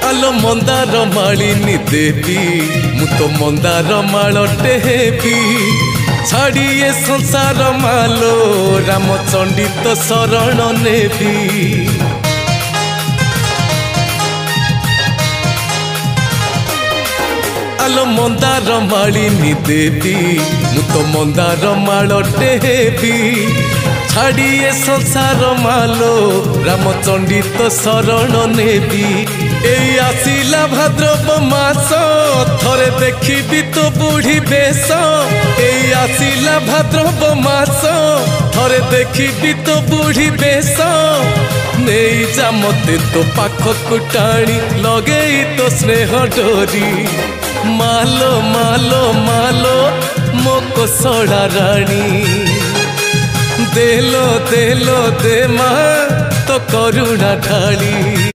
आलो मंदार मालिनी देवी मु तो मंदार मालटे हेबी छाड़ी ए संसार मालो रामचंडी तो शरण नेबी। आलो मंदार मालिनी देवी मु तो मंदार मालटे हेबी छाड़ी ए संसार मालो रामचंडी तो शरण नेबी। एई आसिला भाद्रव मास थरे देखिबी तो बुढ़ी बेश। एई आसिला भाद्रव मास थरे देखिबी तो बुढ़ी बेश। नहीं जा मते तो पाखकु टाणी लगेई तो स्नेह डोरी। मालो मालो मालो मो कोसड़ा रानी देलो देलो दे माँ तो करुणा ढाली।